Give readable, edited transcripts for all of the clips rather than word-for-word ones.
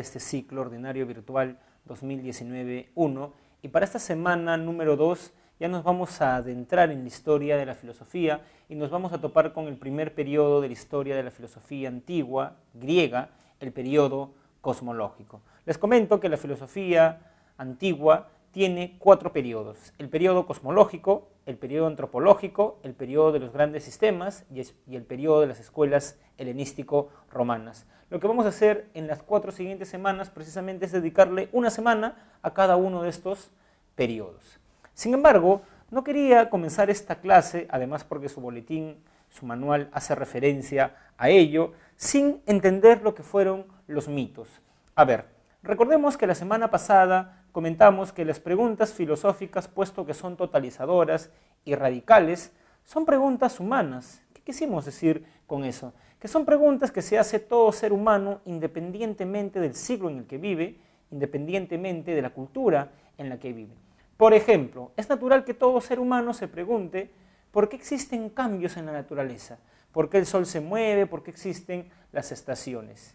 este ciclo ordinario virtual 2019-1 y para esta semana número 2 ya nos vamos a adentrar en la historia de la filosofía y nos vamos a topar con el primer periodo de la historia de la filosofía antigua, griega, el periodo cosmológico. Les comento que la filosofía antigua tiene 4 periodos: el periodo cosmológico, el periodo antropológico, el periodo de los grandes sistemas y el periodo de las escuelas helenístico-romanas. Lo que vamos a hacer en las 4 siguientes semanas precisamente es dedicarle una semana a cada uno de estos periodos. Sin embargo, no quería comenzar esta clase, además porque su boletín, su manual hace referencia a ello, sin entender lo que fueron los mitos. A ver, recordemos que la semana pasada comentamos que las preguntas filosóficas, puesto que son totalizadoras y radicales, son preguntas humanas. ¿Qué quisimos decir con eso? Que son preguntas que se hace todo ser humano independientemente del siglo en el que vive, independientemente de la cultura en la que vive. Por ejemplo, es natural que todo ser humano se pregunte por qué existen cambios en la naturaleza, por qué el sol se mueve, por qué existen las estaciones.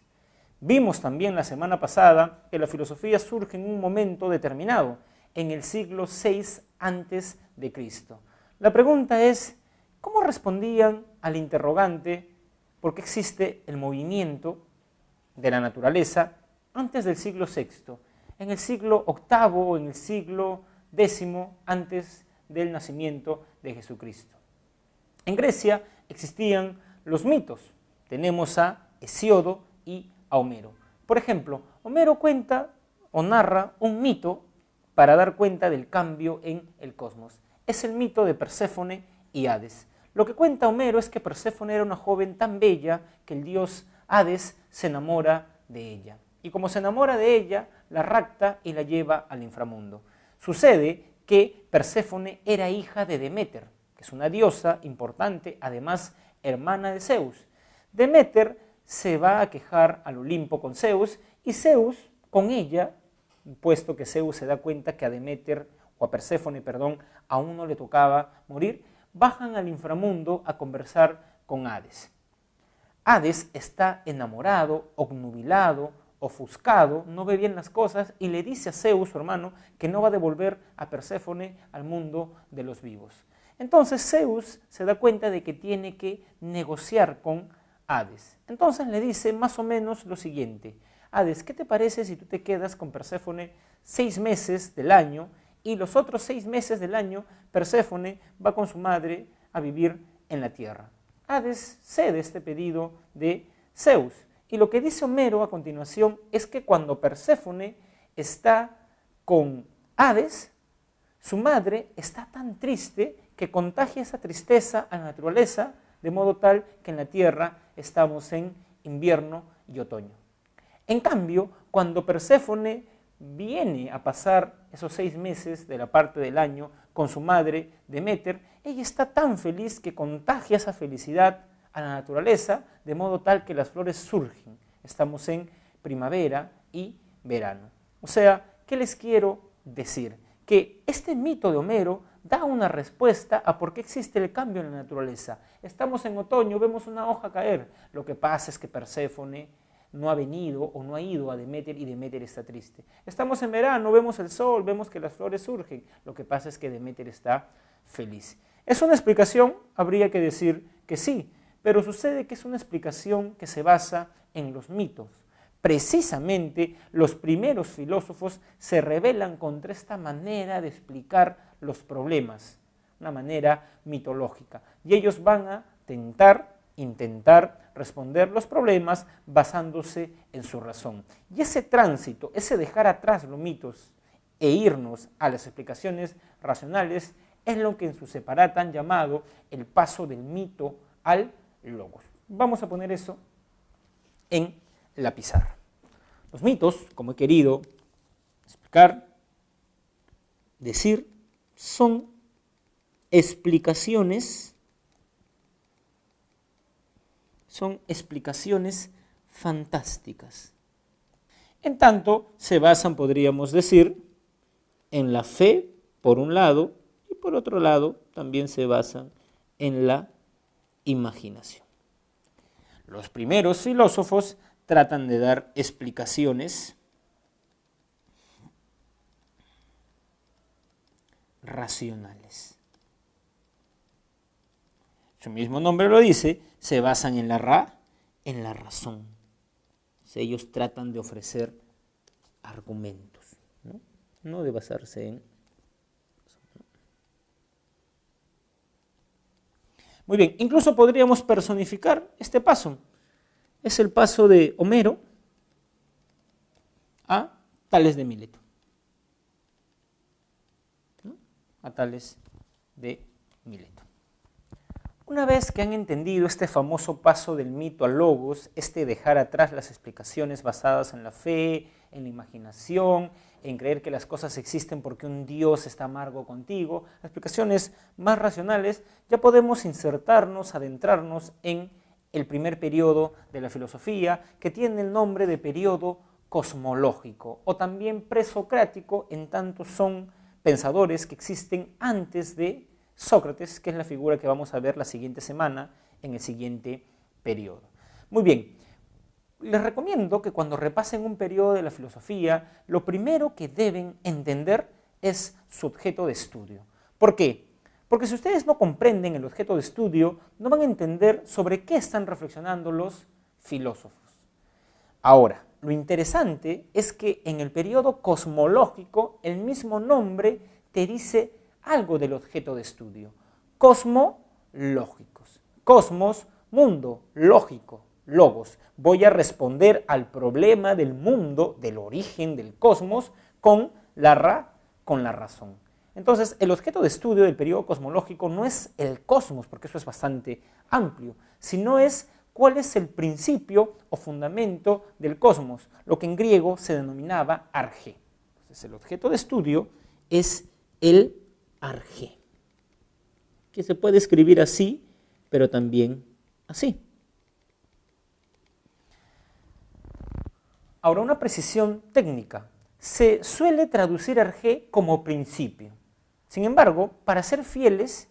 Vimos también la semana pasada que la filosofía surge en un momento determinado, en el siglo VI a.C. La pregunta es, ¿cómo respondían al interrogante por qué existe el movimiento de la naturaleza antes del siglo VI, en el siglo VIII o en el siglo X antes del nacimiento de Jesucristo? En Grecia existían los mitos. Tenemos a Hesíodo y a Homero. Por ejemplo, Homero cuenta o narra un mito para dar cuenta del cambio en el cosmos. Es el mito de Perséfone y Hades. Lo que cuenta Homero es que Perséfone era una joven tan bella que el dios Hades se enamora de ella. Y como se enamora de ella, la rapta y la lleva al inframundo. Sucede que Perséfone era hija de Deméter, que es una diosa importante, además hermana de Zeus. Deméter se va a quejar al Olimpo con Zeus y Zeus con ella, puesto que Zeus se da cuenta que a Deméter, o a Perséfone, perdón, aún no le tocaba morir, bajan al inframundo a conversar con Hades. Hades está enamorado, obnubilado, ofuscado, no ve bien las cosas y le dice a Zeus, su hermano, que no va a devolver a Perséfone al mundo de los vivos. Entonces Zeus se da cuenta de que tiene que negociar con Hades. Entonces le dice más o menos lo siguiente: Hades, ¿qué te parece si tú te quedas con Perséfone 6 meses del año y los otros 6 meses del año Perséfone va con su madre a vivir en la tierra? Hades cede este pedido de Zeus. Y lo que dice Homero a continuación es que cuando Perséfone está con Hades, su madre está tan triste que contagia esa tristeza a la naturaleza, de modo tal que en la tierra estamos en invierno y otoño. En cambio, cuando Perséfone viene a pasar esos 6 meses de la parte del año con su madre Deméter, ella está tan feliz que contagia esa felicidad a la naturaleza, de modo tal que las flores surgen. Estamos en primavera y verano. O sea, ¿qué les quiero decir? Que este mito de Homero da una respuesta a por qué existe el cambio en la naturaleza. Estamos en otoño, vemos una hoja caer. Lo que pasa es que Perséfone no ha venido o no ha ido a Deméter y Deméter está triste. Estamos en verano, vemos el sol, vemos que las flores surgen. Lo que pasa es que Deméter está feliz. ¿Es una explicación? Habría que decir que sí, pero sucede que es una explicación que se basa en los mitos. Precisamente los primeros filósofos se rebelan contra esta manera de explicar los problemas, una manera mitológica, y ellos van a intentar responder los problemas basándose en su razón. Y ese tránsito, ese dejar atrás los mitos e irnos a las explicaciones racionales, es lo que en su separata han llamado el paso del mito al logos. Vamos a poner eso en la pizarra. Los mitos, como he querido explicar, decir, son explicaciones fantásticas. En tanto, se basan, podríamos decir, en la fe, por un lado, y por otro lado, también se basan en la imaginación. Los primeros filósofos tratan de dar explicaciones racionales. Su mismo nombre lo dice, se basan en en la razón. Ellos tratan de ofrecer argumentos, no de basarse en... Muy bien, incluso podríamos personificar este paso. Es el paso de Homero a Tales de Mileto. A Tales de Mileto. Una vez que han entendido este famoso paso del mito al logos, dejar atrás las explicaciones basadas en la fe, en la imaginación, en creer que las cosas existen porque un Dios está amargo contigo, las explicaciones más racionales, ya podemos insertarnos, adentrarnos en el primer periodo de la filosofía, que tiene el nombre de periodo cosmológico, o también presocrático, en tanto son pensadores que existen antes de Sócrates, que es la figura que vamos a ver la siguiente semana en el siguiente periodo. Muy bien, les recomiendo que cuando repasen un periodo de la filosofía, lo primero que deben entender es su objeto de estudio. ¿Por qué? Porque si ustedes no comprenden el objeto de estudio, no van a entender sobre qué están reflexionando los filósofos. Ahora, lo interesante es que en el periodo cosmológico, el mismo nombre te dice algo del objeto de estudio. Cosmológicos. Cosmos, mundo, lógico, logos. Voy a responder al problema del mundo, del origen del cosmos, con la razón. Entonces, el objeto de estudio del periodo cosmológico no es el cosmos, porque eso es bastante amplio, sino es cuál es el principio o fundamento del cosmos, lo que en griego se denominaba argé. Entonces, el objeto de estudio es el argé, que se puede escribir así, pero también así. Ahora, una precisión técnica. Se suele traducir argé como principio. Sin embargo, para ser fieles,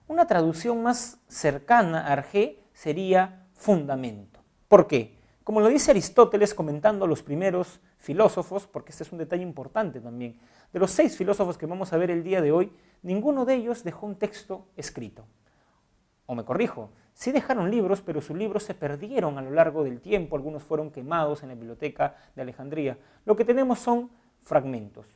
una traducción más cercana a argé sería fundamento. ¿Por qué? Como lo dice Aristóteles comentando a los primeros filósofos, porque este es un detalle importante también, de los 6 filósofos que vamos a ver el día de hoy, ninguno de ellos dejó un texto escrito. O me corrijo, sí dejaron libros, pero sus libros se perdieron a lo largo del tiempo, algunos fueron quemados en la biblioteca de Alejandría. Lo que tenemos son fragmentos.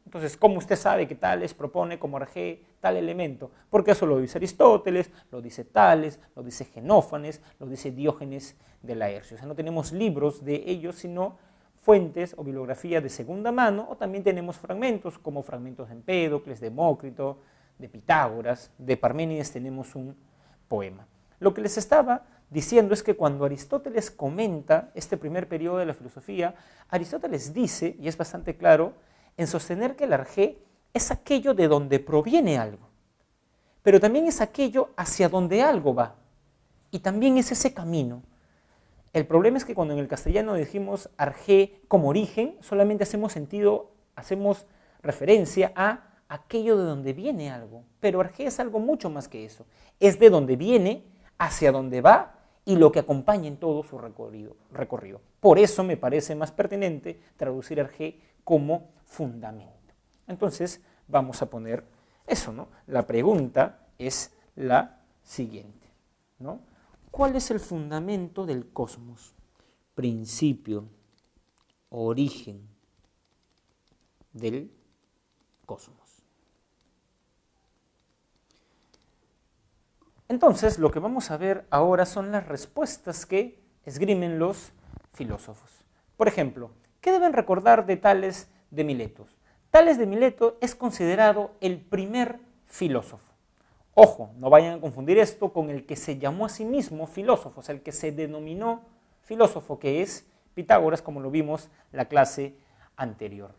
Entonces, ¿cómo usted sabe que Tales propone como argé tal elemento? Porque eso lo dice Aristóteles, lo dice Tales, lo dice Genófanes, lo dice Diógenes de Laercio. O sea, no tenemos libros de ellos, sino fuentes o bibliografía de segunda mano, o también tenemos fragmentos, como fragmentos de Empédocles, de Demócrito, de Pitágoras, de Parménides tenemos un poema. Lo que les estaba diciendo es que cuando Aristóteles comenta este primer periodo de la filosofía, Aristóteles dice, y es bastante claro, en sostener que el argé es aquello de donde proviene algo, pero también es aquello hacia donde algo va, y también es ese camino. El problema es que cuando en el castellano decimos argé como origen, solamente hacemos referencia a aquello de donde viene algo, pero argé es algo mucho más que eso, es de donde viene, hacia donde va y lo que acompaña en todo su recorrido. Por eso me parece más pertinente traducir argé como fundamento. Entonces vamos a poner eso, ¿no? La pregunta es la siguiente, ¿no? ¿Cuál es el fundamento del cosmos? Principio, origen del cosmos. Entonces, lo que vamos a ver ahora son las respuestas que esgrimen los filósofos. Por ejemplo, ¿qué deben recordar de Tales de Mileto? Tales de Mileto es considerado el primer filósofo. Ojo, no vayan a confundir esto con el que se llamó a sí mismo filósofo, o sea, el que se denominó filósofo, que es Pitágoras, como lo vimos en la clase anterior.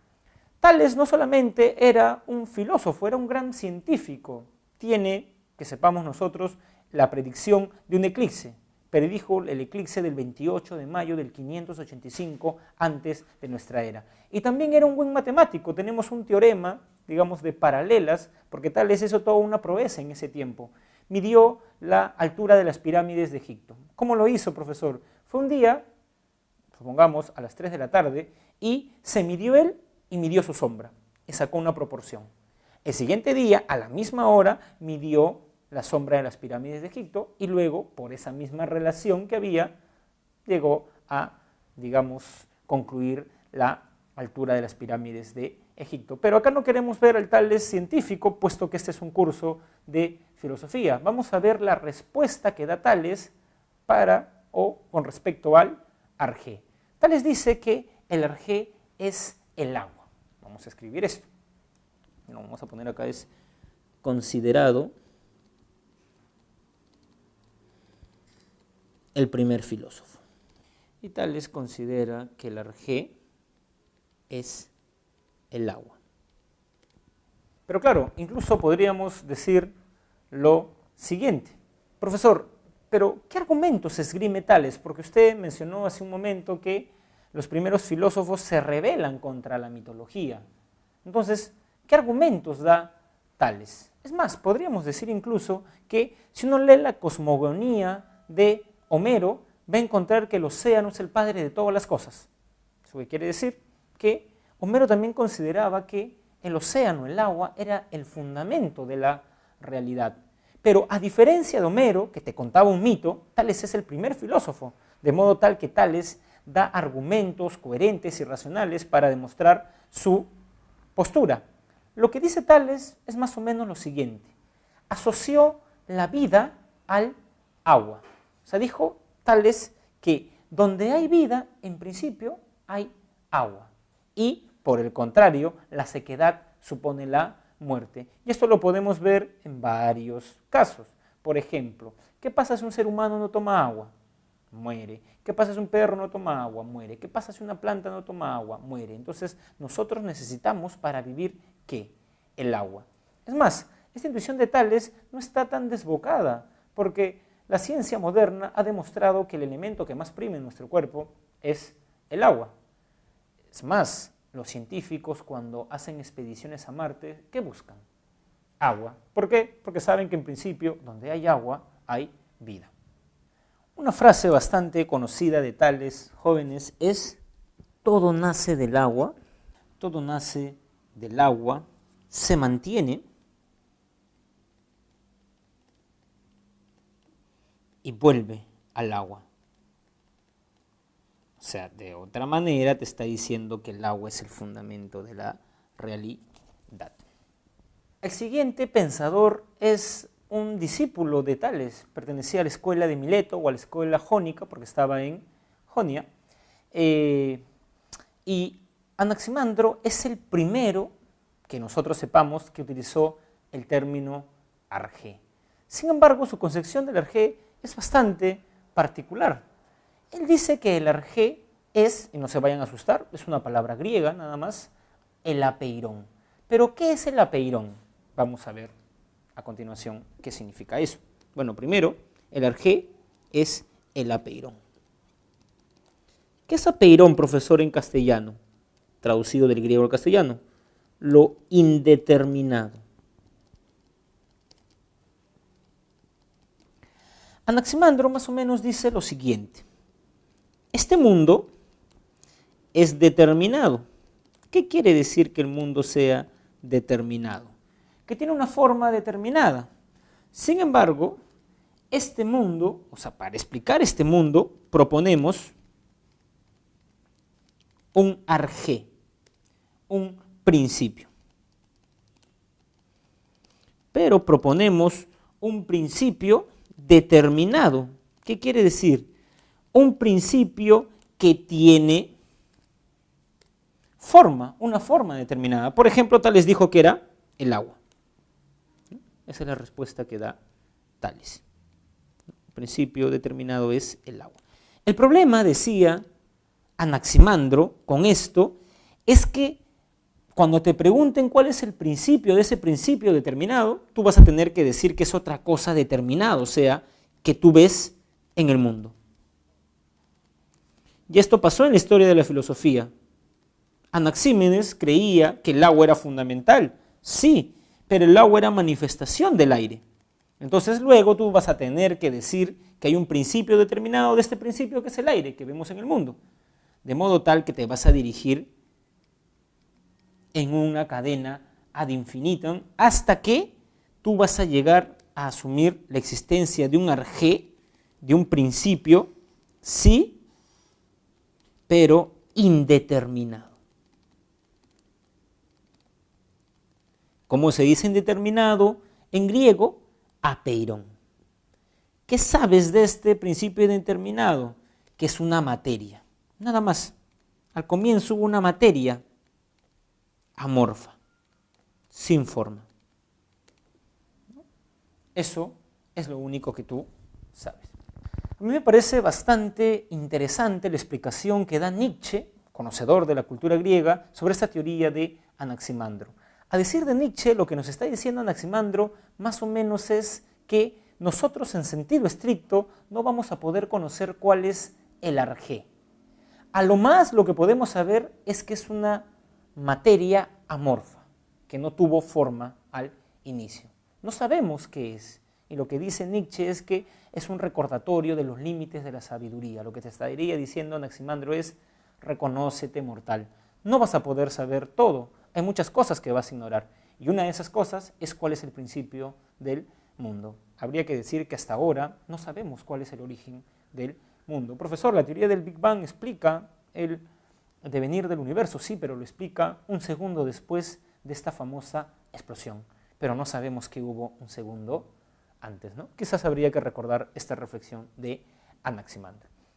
Tales no solamente era un filósofo, era un gran científico. Tiene, que sepamos nosotros, la predicción de un eclipse. Predijo el eclipse del 28 de mayo del 585 antes de nuestra era. Y también era un buen matemático. Tenemos un teorema, digamos, de paralelas, porque Tales hizo toda una proeza en ese tiempo. Midió la altura de las pirámides de Egipto. ¿Cómo lo hizo, profesor? Fue un día, supongamos a las 3 de la tarde, y se midió él y midió su sombra, y sacó una proporción. El siguiente día, a la misma hora, midió la sombra de las pirámides de Egipto y luego, por esa misma relación que había, llegó a, digamos, concluir la altura de las pirámides de Egipto. Pero acá no queremos ver al Tales científico, puesto que este es un curso de filosofía. Vamos a ver la respuesta que da Tales para o con respecto al arjé. Tales dice que el arjé es el agua. Vamos a escribir esto. Lo vamos a poner acá, es considerado el primer filósofo. Y Tales considera que el arjé es el agua. Pero claro, incluso podríamos decir lo siguiente. Profesor, pero ¿qué argumentos esgrime Tales? Porque usted mencionó hace un momento que los primeros filósofos se rebelan contra la mitología. Entonces, ¿qué argumentos da Tales? Es más, podríamos decir incluso que si uno lee la cosmogonía de Homero, va a encontrar que el océano es el padre de todas las cosas. Eso quiere decir que Homero también consideraba que el océano, el agua, era el fundamento de la realidad. Pero a diferencia de Homero, que te contaba un mito, Tales es el primer filósofo, de modo tal que Tales da argumentos coherentes y racionales para demostrar su postura. Lo que dice Tales es más o menos lo siguiente. Asoció la vida al agua. O sea, dijo Tales que donde hay vida, en principio, hay agua. Y, por el contrario, la sequedad supone la muerte. Y esto lo podemos ver en varios casos. Por ejemplo, ¿qué pasa si un ser humano no toma agua? Muere. ¿Qué pasa si un perro no toma agua? Muere. ¿Qué pasa si una planta no toma agua? Muere. Entonces, nosotros necesitamos para vivir, ¿qué? El agua. Es más, esta intuición de Tales no está tan desbocada, porque la ciencia moderna ha demostrado que el elemento que más prima en nuestro cuerpo es el agua. Es más, los científicos cuando hacen expediciones a Marte, ¿qué buscan? Agua. ¿Por qué? Porque saben que en principio, donde hay agua, hay vida. Una frase bastante conocida de Tales jóvenes es: todo nace del agua, todo nace del agua, se mantiene y vuelve al agua. O sea, de otra manera te está diciendo que el agua es el fundamento de la realidad. El siguiente pensador es un discípulo de Tales, pertenecía a la escuela de Mileto o a la escuela jónica, porque estaba en Jonia, y Anaximandro es el primero que nosotros sepamos que utilizó el término arjé. Sin embargo, su concepción del arjé es bastante particular. Él dice que el arjé es, y no se vayan a asustar, es una palabra griega nada más, el apeirón. ¿Pero qué es el apeirón? Vamos a ver a continuación qué significa eso. Bueno, primero, el arjé es el apeirón. ¿Qué es apeirón, profesor, en castellano? Traducido del griego al castellano. Lo indeterminado. Anaximandro más o menos dice lo siguiente: este mundo es determinado. ¿Qué quiere decir que el mundo sea determinado? Que tiene una forma determinada. Sin embargo, este mundo, o sea, para explicar este mundo, proponemos un arjé, un principio. Pero proponemos un principio determinado. ¿Qué quiere decir? Un principio que tiene forma, una forma determinada. Por ejemplo, Tales dijo que era el agua. Esa es la respuesta que da Tales. El principio determinado es el agua. El problema, decía Anaximandro, con esto, es que cuando te pregunten cuál es el principio de ese principio determinado, tú vas a tener que decir que es otra cosa determinada, o sea, que tú ves en el mundo. Y esto pasó en la historia de la filosofía. Anaxímenes creía que el agua era fundamental, sí, pero el agua era manifestación del aire. Entonces luego tú vas a tener que decir que hay un principio determinado de este principio que es el aire que vemos en el mundo, de modo tal que te vas a dirigir en una cadena ad infinitum, hasta que tú vas a llegar a asumir la existencia de un arjé, de un principio, sí, pero indeterminado. ¿Cómo se dice indeterminado? En griego, apeiron. ¿Qué sabes de este principio indeterminado? Que es una materia, nada más. Al comienzo hubo una materia amorfa, sin forma. Eso es lo único que tú sabes. A mí me parece bastante interesante la explicación que da Nietzsche, conocedor de la cultura griega, sobre esta teoría de Anaximandro. A decir de Nietzsche, lo que nos está diciendo Anaximandro más o menos es que nosotros en sentido estricto no vamos a poder conocer cuál es el arjé. A lo más lo que podemos saber es que es una materia amorfa, que no tuvo forma al inicio. No sabemos qué es, y lo que dice Nietzsche es que es un recordatorio de los límites de la sabiduría. Lo que te estaría diciendo Anaximandro es: reconócete mortal. No vas a poder saber todo, hay muchas cosas que vas a ignorar, y una de esas cosas es cuál es el principio del mundo. Habría que decir que hasta ahora no sabemos cuál es el origen del mundo. Profesor, la teoría del Big Bang explica el devenir del universo, sí, pero lo explica un segundo después de esta famosa explosión. Pero no sabemos que hubo un segundo antes, ¿no? Quizás habría que recordar esta reflexión de Anaximandro.